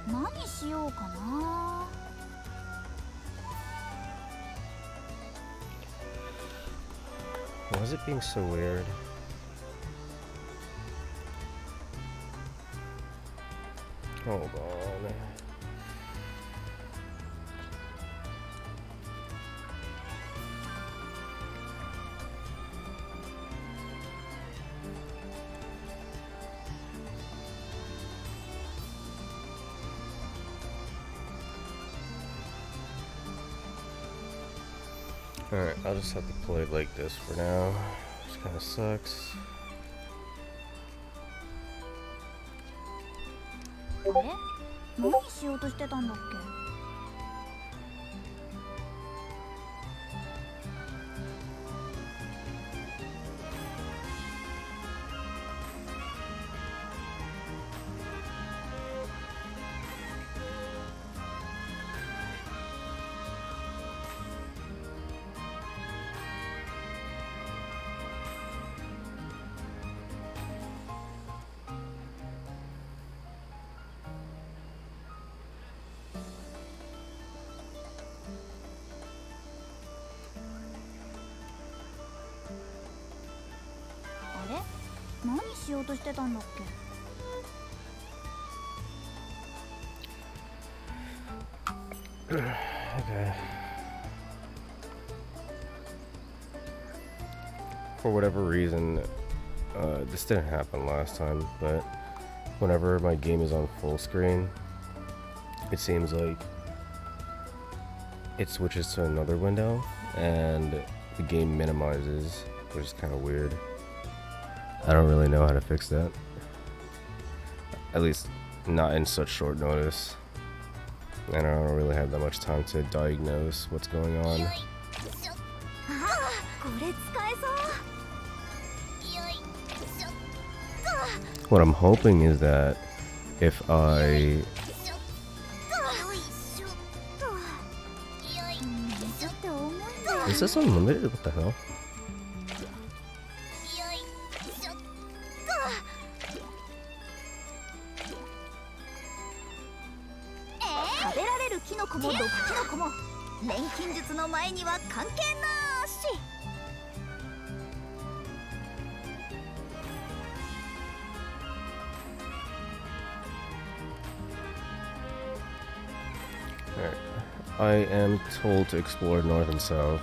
何しようかな。Why is it being so weird? Hold on. Alright, I'll just have to play it like this for now. Which kind of sucks. あれ、何しようとしてたんだっけ。あれ、何しようとしてたんだっけ。Okay. For whatever reason, this didn't happen last time, but whenever my game is on full screen, it seems like it switches to another window and the game minimizes, which is kind of weird. I don't really know how to fix that. At least not in such short notice. And I don't really have that much time to diagnose what's going on. What I'm hoping is that if I... Is this unlimited? What the hell? Alright. I am told to explore north and south.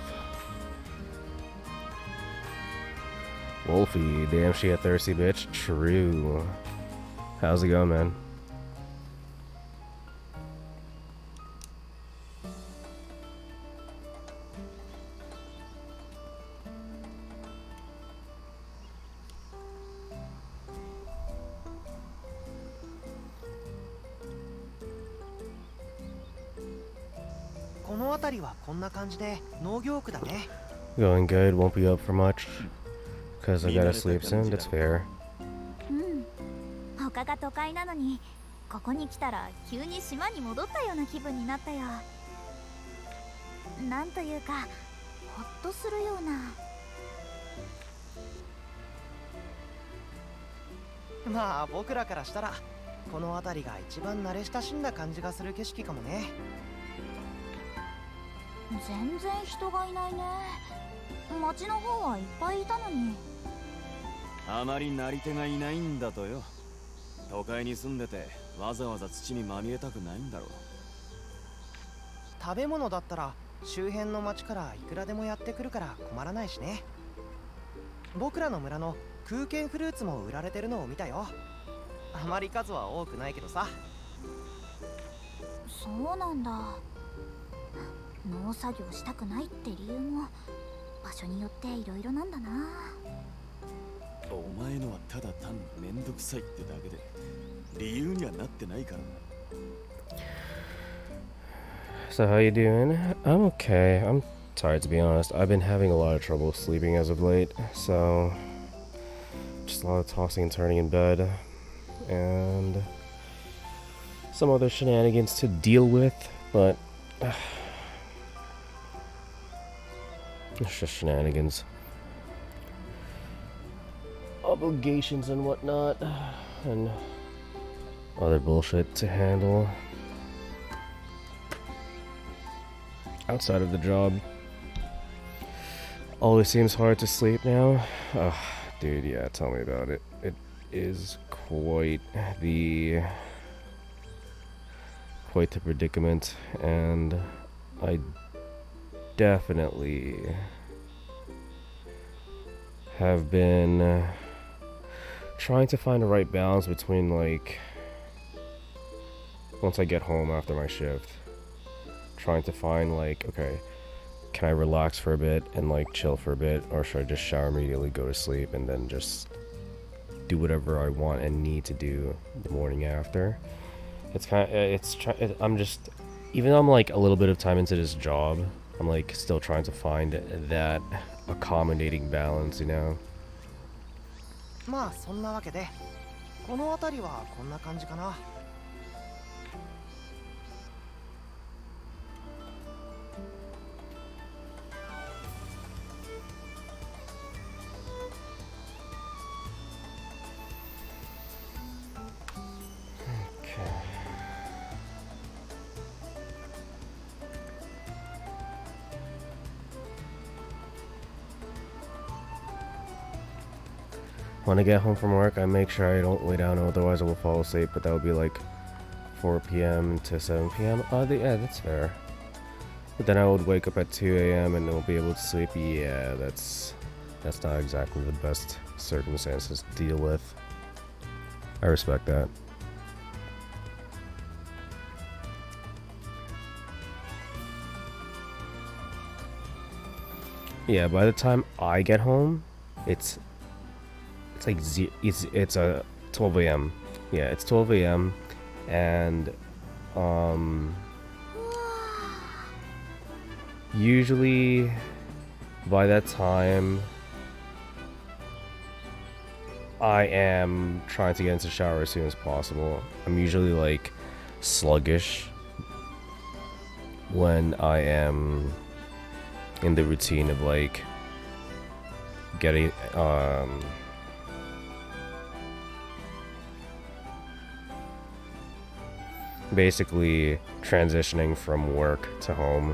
Wolfie, damn she a thirsty bitch. True. How's it going, man? Going good, won't be up for much. Because I gotta sleep soon, that's fair. 他が都会なのに、ここに来たら急に島に戻ったような気分になったよ。なんというか、ほっとするような。まあ僕らからしたらこの辺りが一番慣れ親しんだ感じがする景色かもね。全然人がいないね。町の方はいっぱいいたのに。あまりなり手がいないんだとよ。都会に住んでてわざわざ土にまみれたくないんだろう。食べ物だったら周辺の町からいくらでもやってくるから困らないしね。僕らの村の空間フルーツも売られてるのを見たよ。あまり数は多くないけどさ。そうなんだ。農作業したくないって理由も場所によっていろいろなんだな。お前のはただ単にめんどくさいってだけで理由にはなってないからな。 So how you doing? I'm okay. I'm tired to be honest. I've been having a lot of trouble sleeping as of late, so just a lot of tossing and turning in bed and some other shenanigans to deal with, but it's just shenanigans. Obligations and whatnot, and other bullshit to handle outside of the job. Always seems hard to sleep now. Ugh, dude, yeah, tell me about it. It is quite the predicament, and I definitely have been trying to find the right balance between, like, once I get home after my shift, trying to find, like, okay, can I relax for a bit and, like, chill for a bit, or should I just shower immediately, go to sleep, and then just do whatever I want and need to do the morning after? It's kind of, I'm just, even though I'm, like, a little bit of time into this job, I'm, like, still trying to find that accommodating balance, you know? まあそんなわけで、この辺りはこんな感じかな。When I get home from work, I make sure I don't lay down, otherwise I will fall asleep, but that would be like 4 p.m. to 7 p.m. Yeah, that's fair. But then I would wake up at 2 a.m. and will be able to sleep. Yeah, that's not exactly the best circumstances to deal with. I respect that. Yeah, by the time I get home, it's like it's 12 a.m. Yeah, it's 12 a.m. and usually by that time I am trying to get into the shower as soon as possible. I'm usually like sluggish when I am in the routine of like getting basically transitioning from work to home.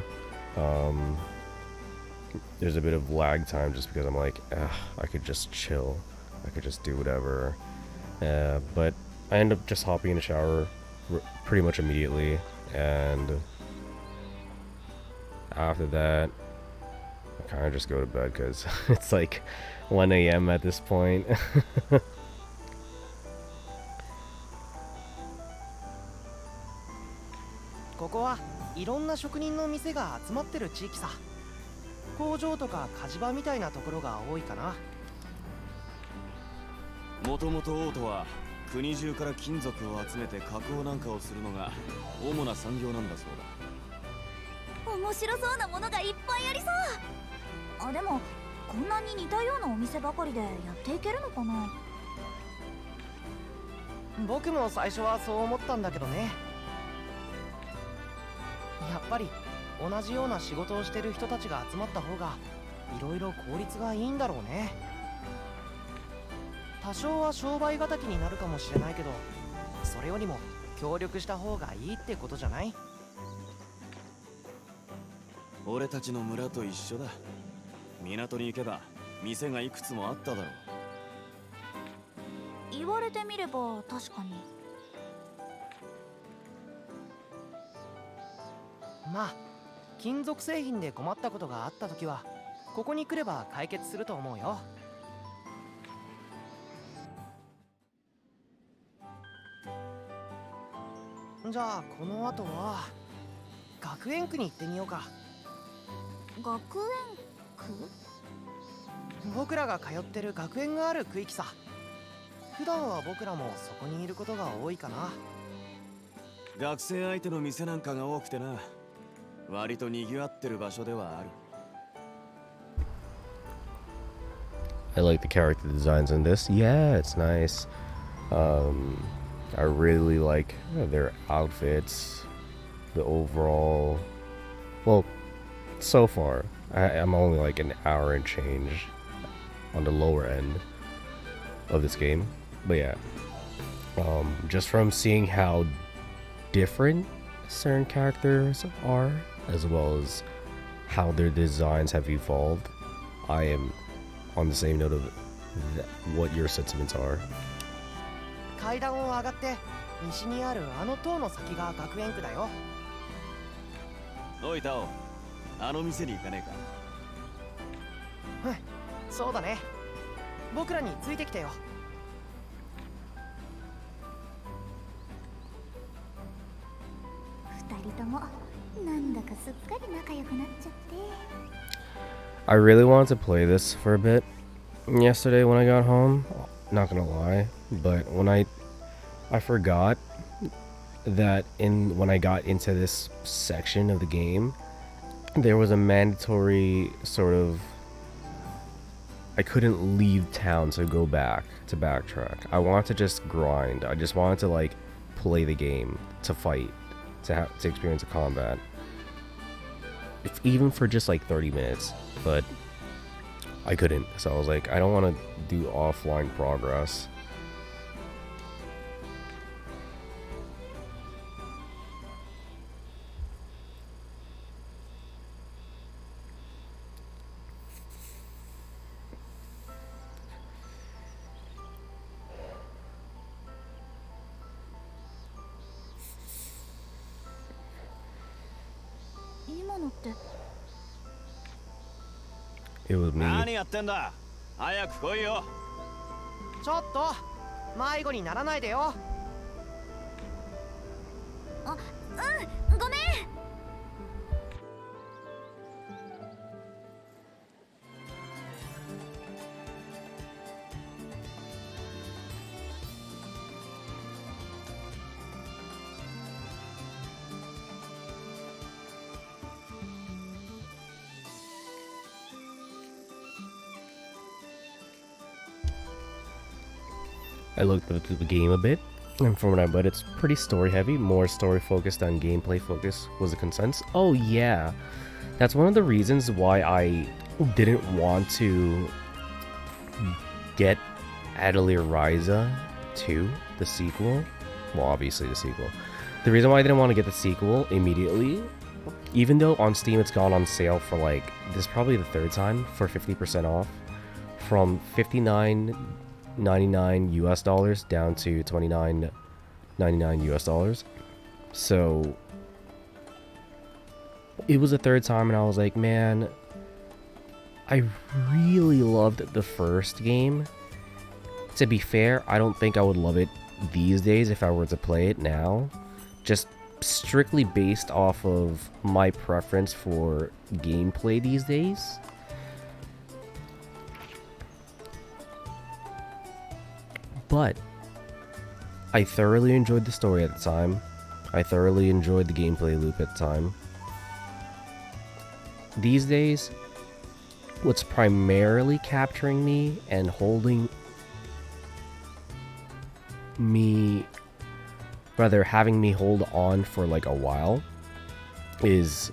There's a bit of lag time just because I'm like, I could just chill, I could just do whatever, but I end up just hopping in the shower pretty much immediately, and after that I kind of just go to bed because it's like 1 a.m. at this point. ここはいろんな職人の店が集まってる地域さ。工場とか火事場みたいなところが多いかな。もともとオートは国中から金属を集めて加工なんかをするのが主な産業なんだそうだ。面白そうなものがいっぱいありそう。あ、でもこんなに似たようなお店ばかりでやっていけるのかな。僕も最初はそう思ったんだけどね。やっぱり同じような仕事をしてる人たちが集まった方がいろいろ効率がいいんだろうね。多少は商売敵になるかもしれないけど、それよりも協力した方がいいってことじゃない？俺たちの村と一緒だ。港に行けば店がいくつもあっただろう。言われてみれば確かに。まあ金属製品で困ったことがあった時はここに来れば解決すると思うよ。じゃあこの後は学園区に行ってみようか。学園区？僕らが通ってる学園がある区域さ。普段は僕らもそこにいることが多いかな。学生相手の店なんかが多くてな、割と賑わってる場所ではある。I like the character designs in this. Yeah, it's nice. I really like their outfits, the overall. Well, so far, I'm only like an hour and change on the lower end of this game, but yeah, Just from seeing how different certain characters are, as well as how their designs have evolved, I am on the same note of what your sentiments are. 階段を上がって西にあるあの塔の先が学園区だよ。おいタオ、あの店に行かねえか。そうだね。僕らについてきてよ。二人ともなんだかすっかり仲良くなっちゃって。 I really wanted to play this for a bit yesterday when I got home, not gonna lie, but when I forgot that when I got into this section of the game, there was a mandatory sort of, I couldn't leave town to go back to backtrack. I wanted to just grind. I just wanted to like play the game, to fight, to experience the combat, if even for just like 30 minutes, but I couldn't. So I was like, I don't want to do offline progress. It was me. 何やってんだ。早く来いよ。ちょっと迷子にならないでよ。あ、うん、ごめん。I looked through the game a bit, and from what I read, it's pretty story heavy, more story focused than gameplay focus was the consensus. Oh yeah, that's one of the reasons why I didn't want to get Atelier Ryza 2, the sequel. Well, obviously the sequel. The reason why I didn't want to get the sequel immediately, even though on Steam it's gone on sale for like, this is probably the third time for 50% off, from $59.99 US dollars down to $29.99 US dollars. So it was the third time and I was like, man, I really loved the first game. To be fair, I don't think I would love it these days if I were to play it now, just strictly based off of my preference for gameplay these days. But I thoroughly enjoyed the story at the time. I thoroughly enjoyed the gameplay loop at the time. These days, what's primarily capturing me and holding me, rather having me hold on for like a while, is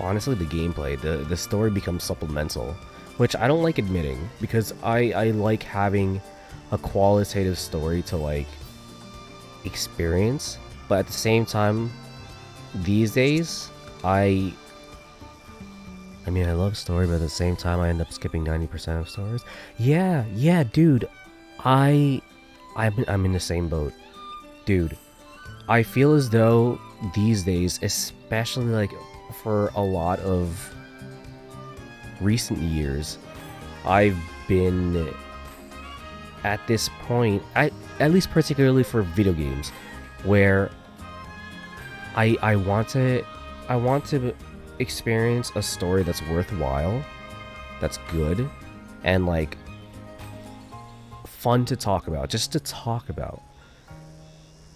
honestly the gameplay. The story becomes supplemental, which I don't like admitting, because I like having a qualitative story to like experience, but at the same time these days I mean I love story, but at the same time I end up skipping 90% of stories. Yeah dude, I'm in the same boat, dude. I feel as though these days, especially like for a lot of recent years, I've been at this point, at least particularly for video games, where I want to experience a story that's worthwhile, that's good, and like fun to talk about, just to talk about.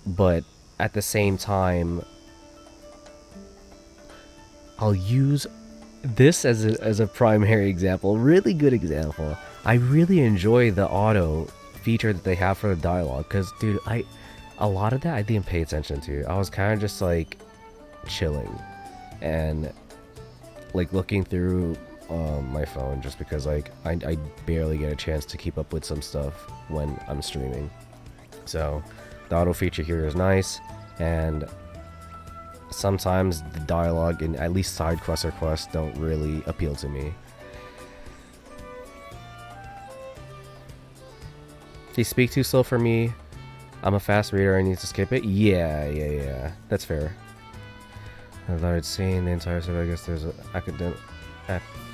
But at the same time, I'll use this as a primary example, really good example. I really enjoy the auto feature that they have for the dialogue, because dude, a lot of that I didn't pay attention to. I was kind of just like chilling and like looking through my phone, just because like I barely get a chance to keep up with some stuff when I'm streaming. So the auto feature here is nice, and sometimes the dialogue in at least side quests or quests don't really appeal to me. They speak too slow for me. I'm a fast reader, I need to skip it. Yeah, that's fair. I thought I'd seen the entire city. I guess there's an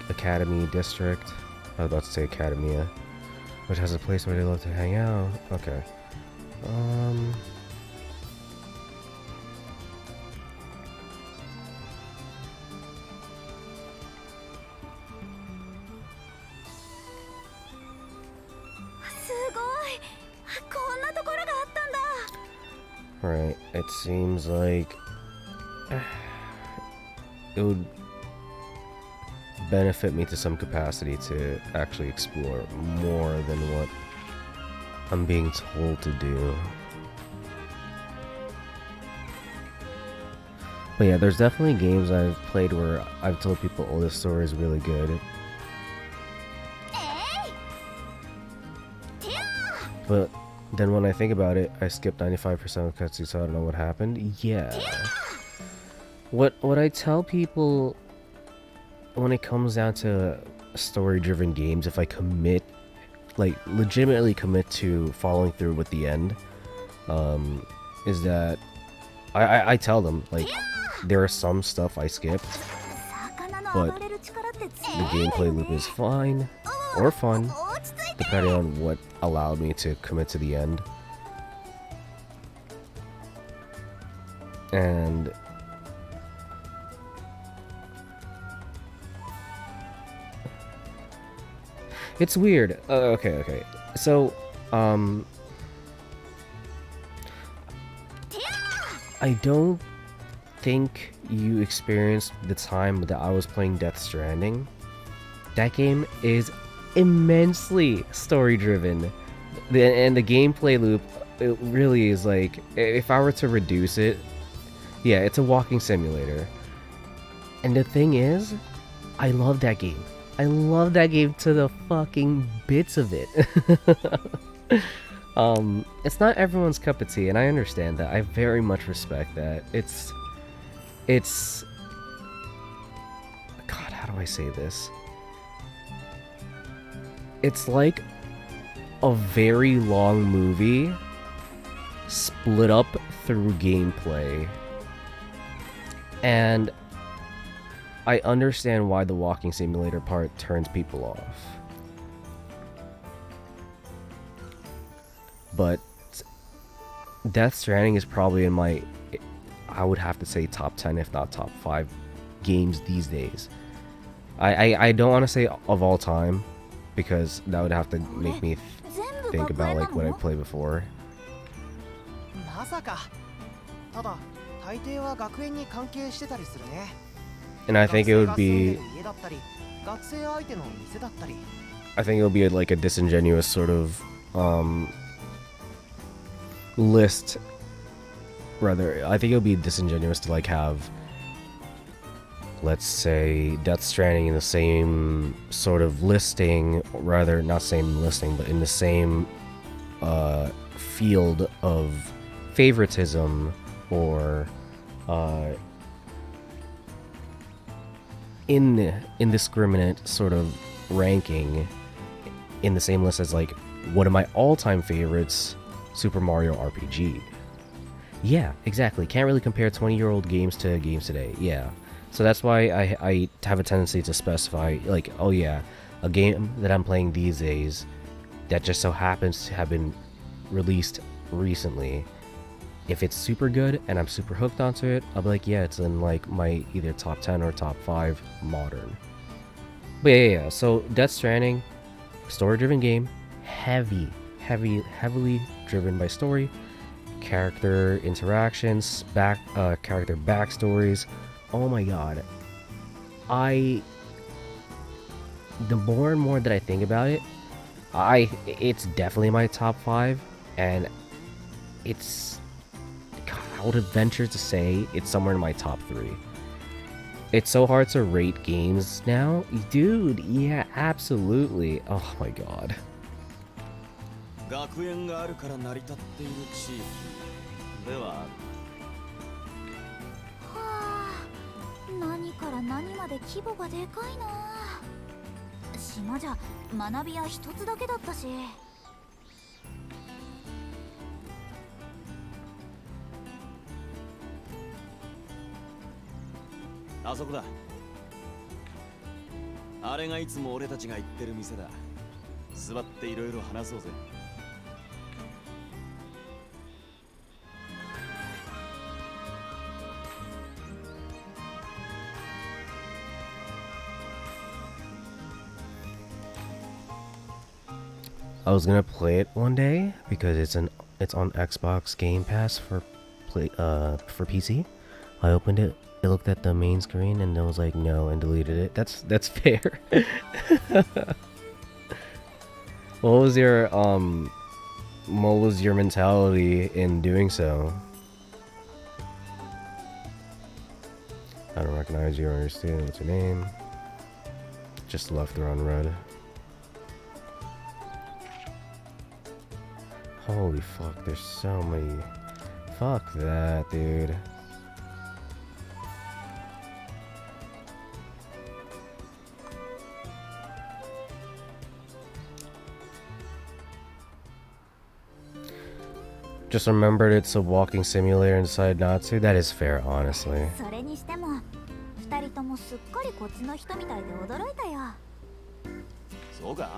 academy district. I was about to say academia, which has a place where they love to hang out. Okay. Right, it seems like it would benefit me to some capacity to actually explore more than what I'm being told to do. But yeah, there's definitely games I've played where I've told people, oh, this story is really good. But then when I think about it, I skipped 95% of the cutscenes, so I don't know what happened. Yeah. What I tell people when it comes down to story-driven games, if I commit, like legitimately commit to following through with the end, is that I tell them, like, there are some stuff I skipped, but the gameplay loop is fine or fun, depending on what allowed me to commit to the end. And it's weird. Okay. So, I don't think you experienced the time that I was playing Death Stranding. That game is immensely story driven, and the gameplay loop, it really is like, if I were to reduce it, yeah, it's a walking simulator. And the thing is, I love that game. I love that game to the fucking bits of it. It's not everyone's cup of tea, and I understand that. I very much respect that. It's God, how do I say this? It's like a very long movie split up through gameplay. And I understand why the walking simulator part turns people off. But Death Stranding is probably in my, I would have to say, top 10, if not top 5 games these days. I don't want to say of all time, because that would have to make me think about like what I played before. And I think it would be, like a disingenuous sort of list. Rather, I think it would be disingenuous to like have, let's say, Death Stranding in the same sort of listing, rather not same listing, but in the same field of favoritism or indiscriminate sort of ranking in the same list as like one of my all-time favorites, Super Mario RPG. Yeah, exactly. Can't really compare 20-year-old games to games today. Yeah. So that's why I have a tendency to specify, like, oh yeah, a game that I'm playing these days that just so happens to have been released recently. If it's super good and I'm super hooked onto it, I'll be like, yeah, it's in like my either top 10 or top 5 modern. But yeah. So Death Stranding, story-driven game, heavily driven by story, character interactions, character backstories. Oh my god. The more and more that I think about it, it's definitely my top 5, and it's, God, I would venture to say it's somewhere in my top 3. It's so hard to rate games now. Dude, yeah, absolutely. Oh my god. 学園があるから成り立っている地域ではある。はあ、何から何まで規模がでかいな。島じゃ学び屋一つだけだったし。あそこだ。あれがいつも俺たちが行ってる店だ。座っていろいろ話そうぜ。I was gonna play it one day because it's on Xbox Game Pass for PC. I opened it, it looked at the main screen and it was like no and deleted it. That's fair. What was your mentality in doing so? I don't recognize you or understand. What's your name? Just left or on red. Holy fuck, there's so many. Fuck that, dude. Just remembered it's a walking simulator and decided not to. That is fair, honestly. それにしても二人ともすっかりこっちの人みたいで驚いたよ。そうか？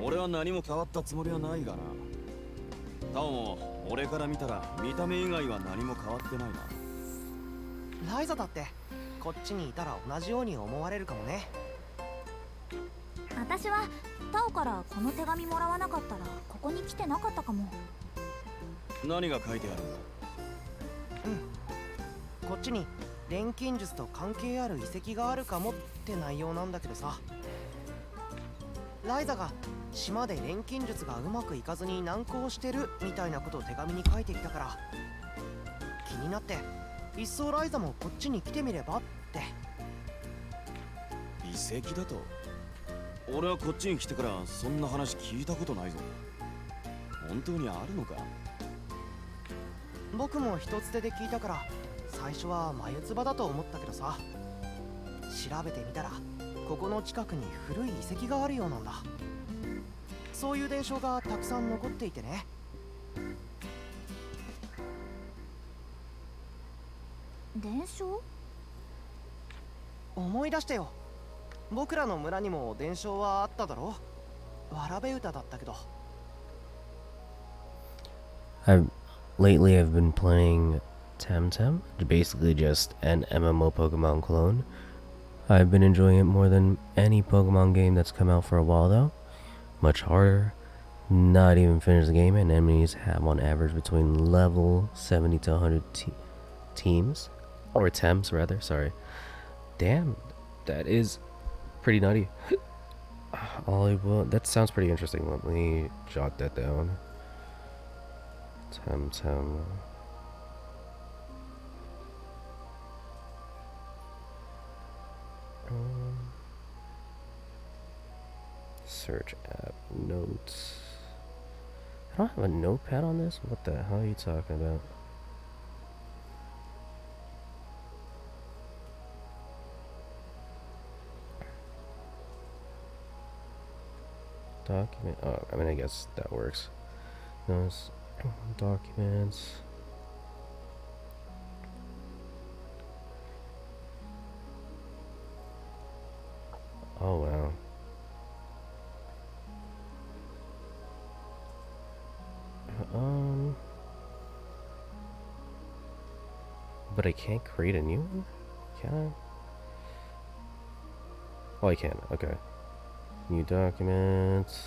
俺は何も変わったつもりはないがな。タオも俺から見たら見た目以外は何も変わってないな。ライザだってこっちにいたら同じように思われるかもね。私はタオからこの手紙もらわなかったらここに来てなかったかも。何が書いてあるんだ？こっちに錬金術と関係ある遺跡があるかもって内容なんだけどさ。ライザが島で錬金術がうまくいかずに難航してるみたいなことを手紙に書いてきたから気になって、いっそライザもこっちに来てみればって。遺跡だと？俺はこっちに来てからそんな話聞いたことないぞ。本当にあるのか？僕も一つ手で聞いたから最初は眉唾だと思ったけどさ、調べてみたらここの近くに古い遺跡があるようなんだ。そういう伝承がたくさん残っていてね。伝承？思い出してよ。僕らの村にも伝承はあっただろ。わらべ歌だったけど。Lately I've been playing Temtem, basically just an MMO Pokemon clone. I've been enjoying it more than any Pokemon game that's come out for a while though. Much harder, not even finished the game, and enemies have on average between level 70 to 100 teams, or Temps rather, sorry. Damn, that is pretty nutty. That sounds pretty interesting. Let me jot that down. Temtem. Search app notes. I don't have a notepad on this? What the hell are you talking about? Document. Oh, I mean, I guess that works. Notes. Documents. Oh wow. But I can't create a new one? Can I? Oh, I can. Okay. New documents.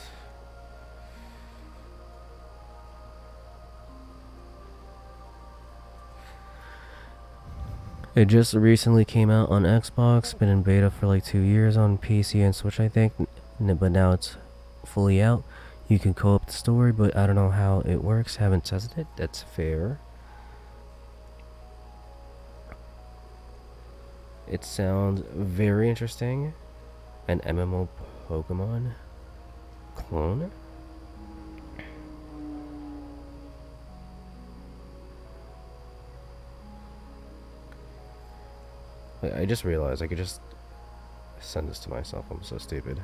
It just recently came out on Xbox, been in beta for like 2 years on PC and Switch, I think, but now it's fully out. You can co-op the story, but I don't know how it works, haven't tested it, that's fair. It sounds very interesting. An MMO Pokemon clone? Wait, I just realized I could just send this to myself. I'm so stupid.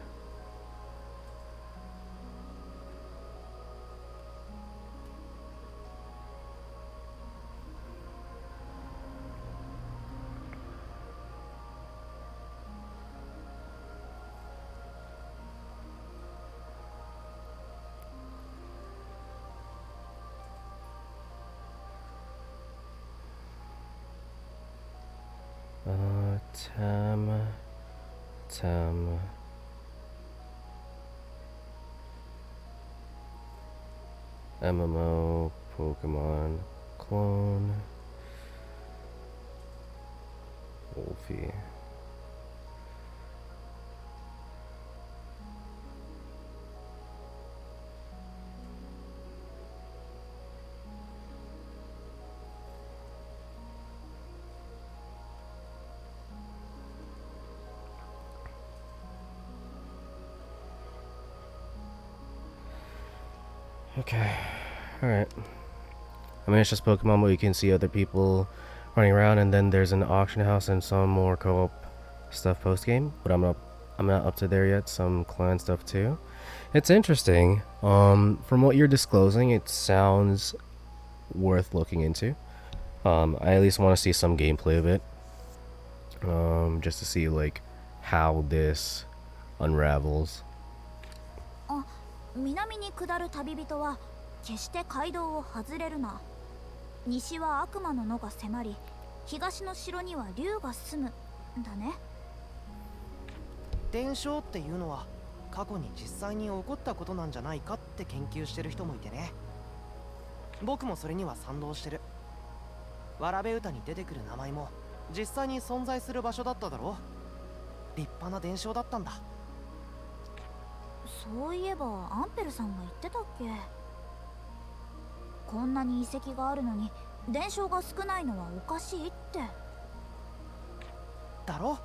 Tam. MMO, Pokemon, clone, Wolfie. Okay, alright. I mean, it's just Pokemon, but you can see other people running around, and then there's an auction house and some more co-op stuff post-game, but I'm not up to there yet. Some clan stuff too. It's interesting. From what you're disclosing, it sounds worth looking into. I at least want to see some gameplay of it. Just to see like how this unravels. 南に下る旅人は決して街道を外れるな。西は悪魔の野が迫り、東の城には竜が住むだね。伝承っていうのは過去に実際に起こったことなんじゃないかって研究してる人もいてね。僕もそれには賛同してる。わらべ歌に出てくる名前も実際に存在する場所だっただろ。立派な伝承だったんだ。そういえばアンペルさんが言ってたっけ。こんなに遺跡があるのに伝承が少ないのはおかしいって。だろ。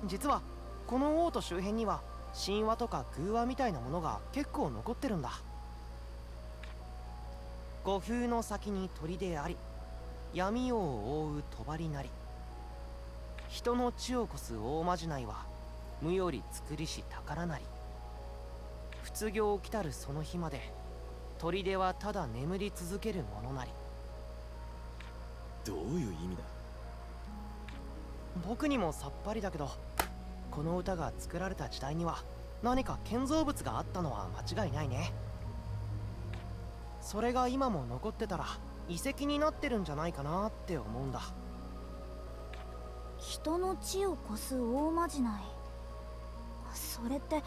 実はこの王都周辺には神話とか偶話みたいなものが結構残ってるんだ。五風の先に砦であり、闇を覆う帳なり、人の血をこす大まじないは無より作りし宝なり。仏業来たるその日まで砦はただ眠り続けるものなり。どういう意味だ。僕にもさっぱりだけど、この歌が作られた時代には何か建造物があったのは間違いないね。それが今も残ってたら遺跡になってるんじゃないかなって思うんだ。人の血をこす大まじない。それって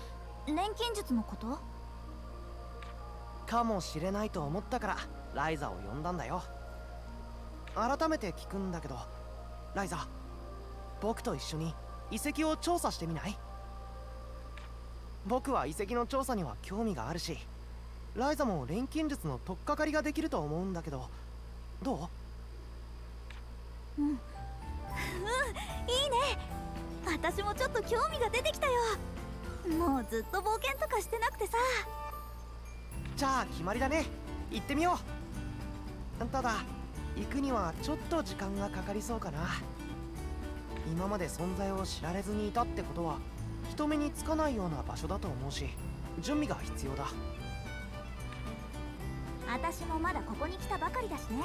錬金術のこと？かもしれないと思ったからライザを呼んだんだよ。改めて聞くんだけど、ライザ、僕と一緒に遺跡を調査してみない？僕は遺跡の調査には興味があるし、ライザも錬金術の取っかかりができると思うんだけど、どう？うん、いいね。私もちょっと興味が出てきたよ。もうずっと冒険とかしてなくてさ。じゃあ決まりだね。行ってみよう。ただ行くにはちょっと時間がかかりそうかな。今まで存在を知られずにいたってことは人目につかないような場所だと思うし、準備が必要だ。私もまだここに来たばかりだしね。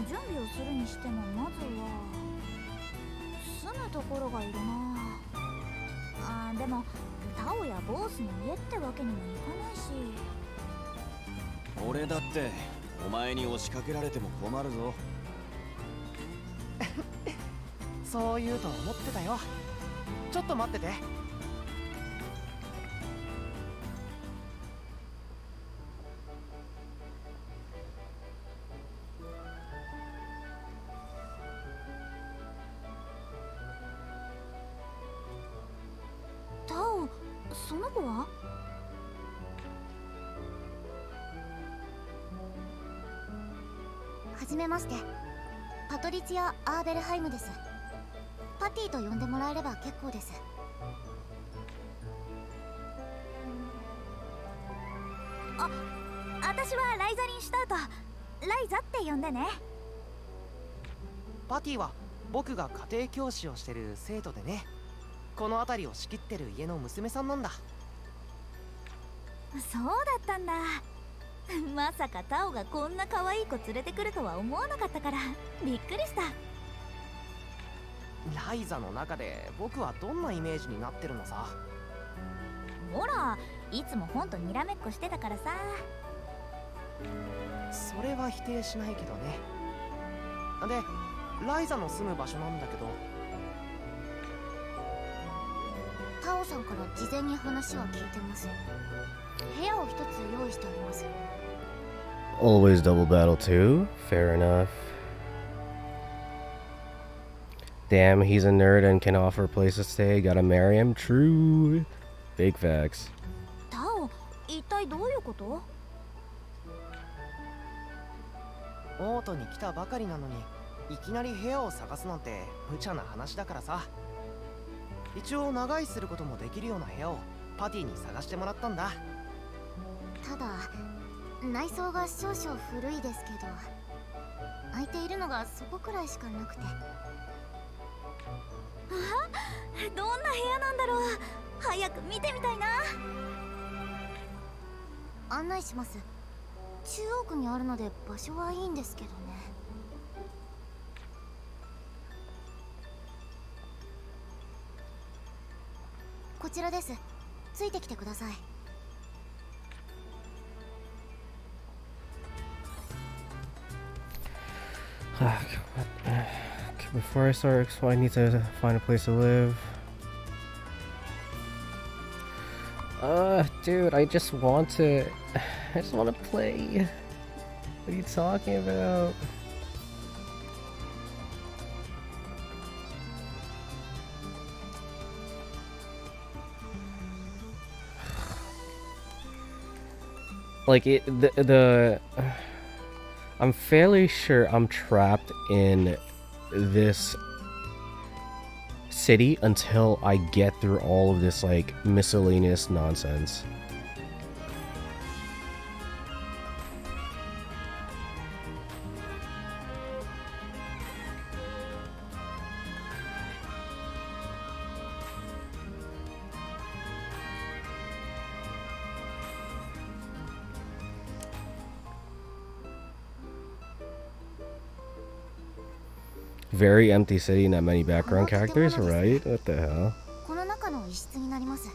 準備をするにしてもまずは住むところがいるな。でもタオやボースの家ってわけにもいかないし。俺だってお前に押しかけられても困るぞ。そう言うと思ってたよ。ちょっと待ってて。タオ、その子は？はじめまして、パトリツィア・アーベルハイムです。パティと呼んでもらえれば結構です。私はライザリン・シュタウト。ライザって呼んでね。パティは僕が家庭教師をしてる生徒でね、この辺りを仕切ってる家の娘さんなんだ。そうだったんだ。まさかタオがこんな可愛い子連れてくるとは思わなかったからびっくりした。ライザの中で僕はどんなイメージになってるのさ。ほら、いつも本とにらめっこしてたからさ。それは否定しないけどね。で、ライザの住む場所なんだけど、タオさんから事前に話は聞いてます。部屋を一つ用意しております。 Always double battle too? Fair enough. Damn, he's a nerd and can offer a place to stay. Gotta marry him? True. Big facts. タオ、一体どういうこと？オートに来たばかりなのにいきなり部屋を探すなんて無茶な話だからさ。一応長居することもできるような部屋をパティに探してもらったんだ。ただ内装が少々古いですけど、空いているのがそこくらいしかなくて。どんな部屋なんだろう。早く見てみたいな。案内します。中央区にあるので場所はいいんですけどね。こちらです。ついてきてください。Before I start, I need to find a place to live. Dude, I just want to play. What are you talking about? Like I'm fairly sure I'm trapped in this city until I get through all of this like miscellaneous nonsense. Very empty city, not many background characters, right? What the hell? この中の一室になります。素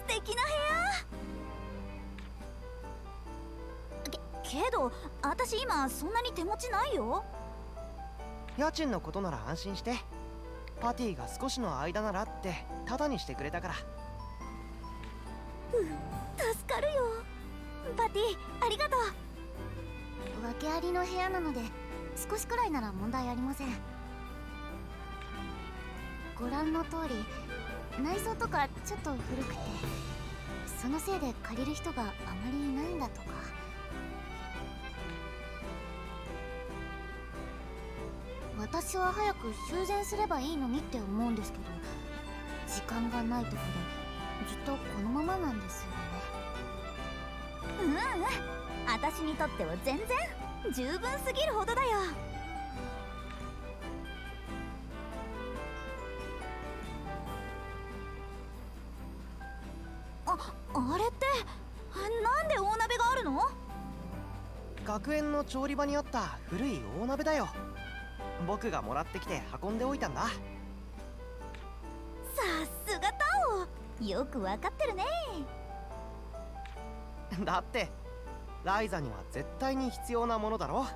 敵な部屋。けど私今そんなに手持ちないよ。家賃のことなら安心して。パティが少しの間ならってタダにしてくれたから。助かるよ。パティ、ありがとう。訳ありの部屋なので少しくらいなら問題ありません。ご覧の通り内装とかちょっと古くて、そのせいで借りる人があまりいないんだとか。私は早く修繕すればいいのにって思うんですけど、時間がないとこでずっとこのままなんですよね。私にとっては全然十分すぎるほどだよ。あれってなんで大鍋があるの？学園の調理場にあった古い大鍋だよ。僕がもらってきて運んでおいたんだ。さすがタオ、よくわかってるね。だってライザには絶対に必要なものだろ。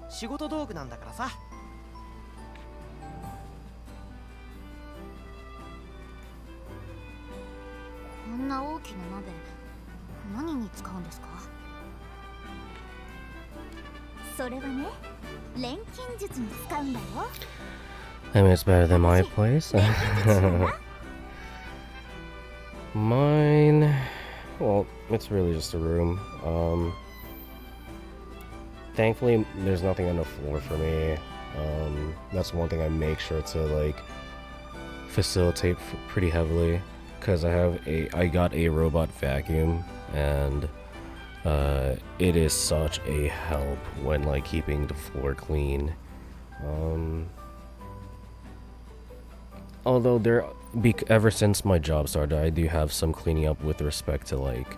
仕事道具なんだからさ。こんな大きな鍋、何に使うんですか？それはね、錬金術に使うんだよ。I mean, it's better than my place. Mine, well, it's really just a room. thankfully, there's nothing on the floor for me. That's one thing I make sure to like facilitate pretty heavily, because I got a robot vacuum, and it is such a help when like keeping the floor clean. Although ever since my job started, I do have some cleaning up with respect to like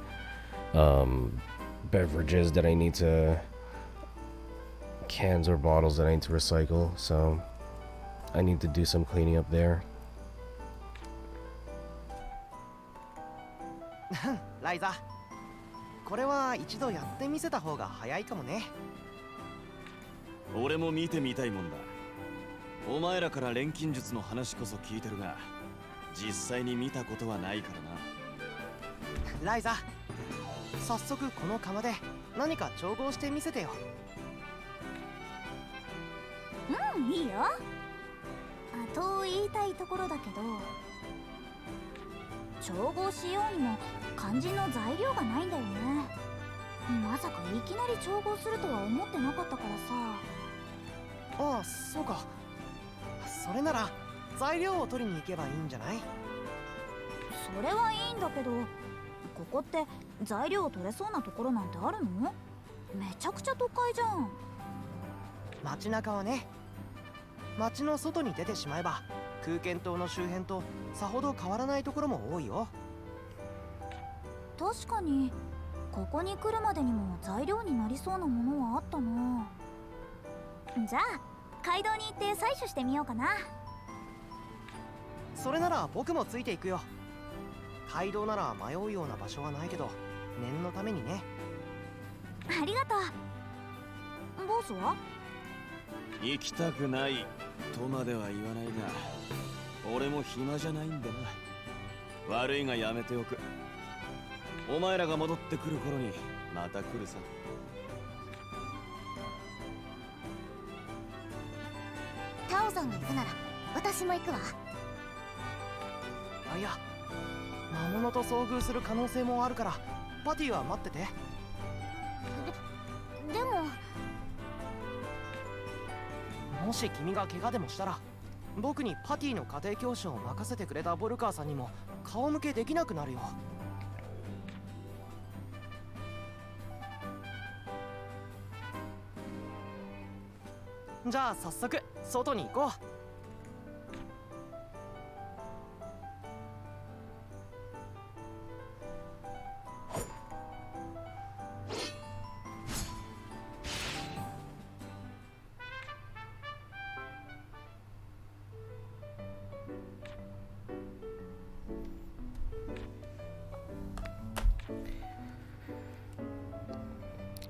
beverages that I need to, cans or bottles that I need to recycle, so I need to do some cleaning up there. ライザ、これは一度やってみせた方が早いかもね。俺も見てみたいもんだ。お前らから錬金術の話こそ聞いてるが、実際に見たことはないからな。ライザ、早速この釜で何か調合してみせてよ。うん、いいよ。と言いたいところだけど、調合しようにも肝心の材料がないんだよね。まさかいきなり調合するとは思ってなかったからさ。ああ、そうか。それなら材料を取りに行けばいいんじゃない？それはいいんだけど、ここって材料を取れそうなところなんてあるの？めちゃくちゃ都会じゃん。街中はね、街の外に出てしまえば空間島の周辺とさほど変わらないところも多いよ。確かにここに来るまでにも材料になりそうなものはあったな。じゃあ街道に行って採取してみようかな。それなら僕もついていくよ。街道なら迷うような場所はないけど、念のためにね。ありがとう。ボスは？行きたくないとまでは言わないが、俺も暇じゃないんだな。悪いがやめておく。お前らが戻ってくる頃にまた来るさ。タオさんが行くなら私も行くわ。あ、いや、魔物と遭遇する可能性もあるからパティは待ってて。でももし君が怪我でもしたら、僕にパティの家庭教師を任せてくれたボルカーさんにも顔向けできなくなるよ。じゃあ早速外に行こう。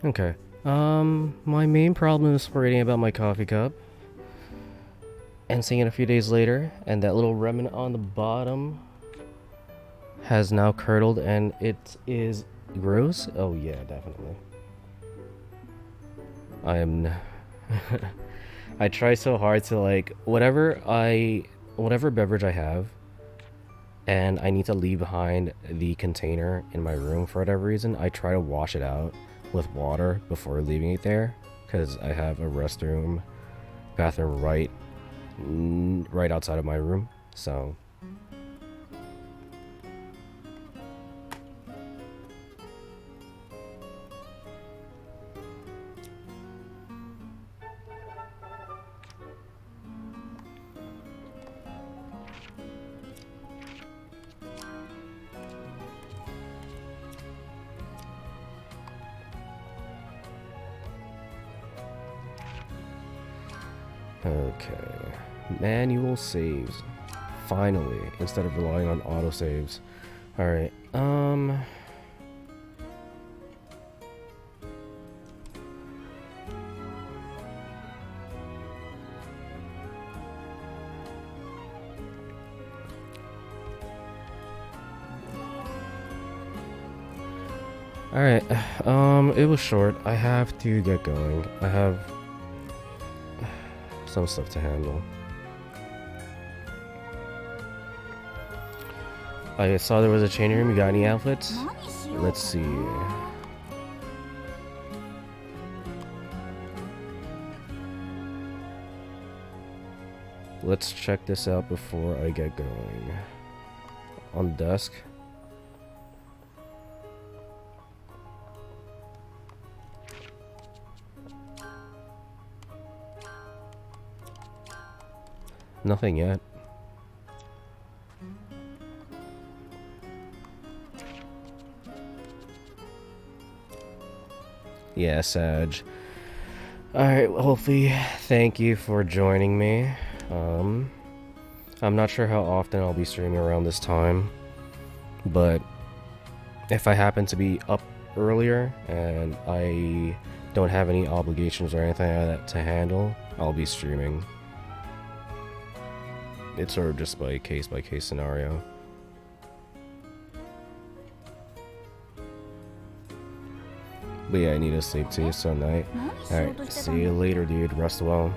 Okay. My main problem is forgetting about my coffee cup and seeing it a few days later, and that little remnant on the bottom has now curdled and it is gross. Oh yeah, definitely. I try so hard to like whatever beverage I have and I need to leave behind the container in my room for whatever reason, I try to wash it out with water before leaving it there, because I have a bathroom right outside of my room, so okay. Manual saves. Finally, instead of relying on autosaves. Alright, Alright, it was short. I have to get going. I have some stuff to handle. I saw there was a changing room. You got any outfits? Let's see. let's check this out before I get going. On the desk. Nothing yet. Yeah, Sag. Alright, hopefully, thank you for joining me. I'm not sure how often I'll be streaming around this time, but if I happen to be up earlier and I don't have any obligations or anything like that to handle, I'll be streaming. It's sort of just by case scenario. But yeah, I need to sleep too, so night. Alright, see you later, dude. Rest well.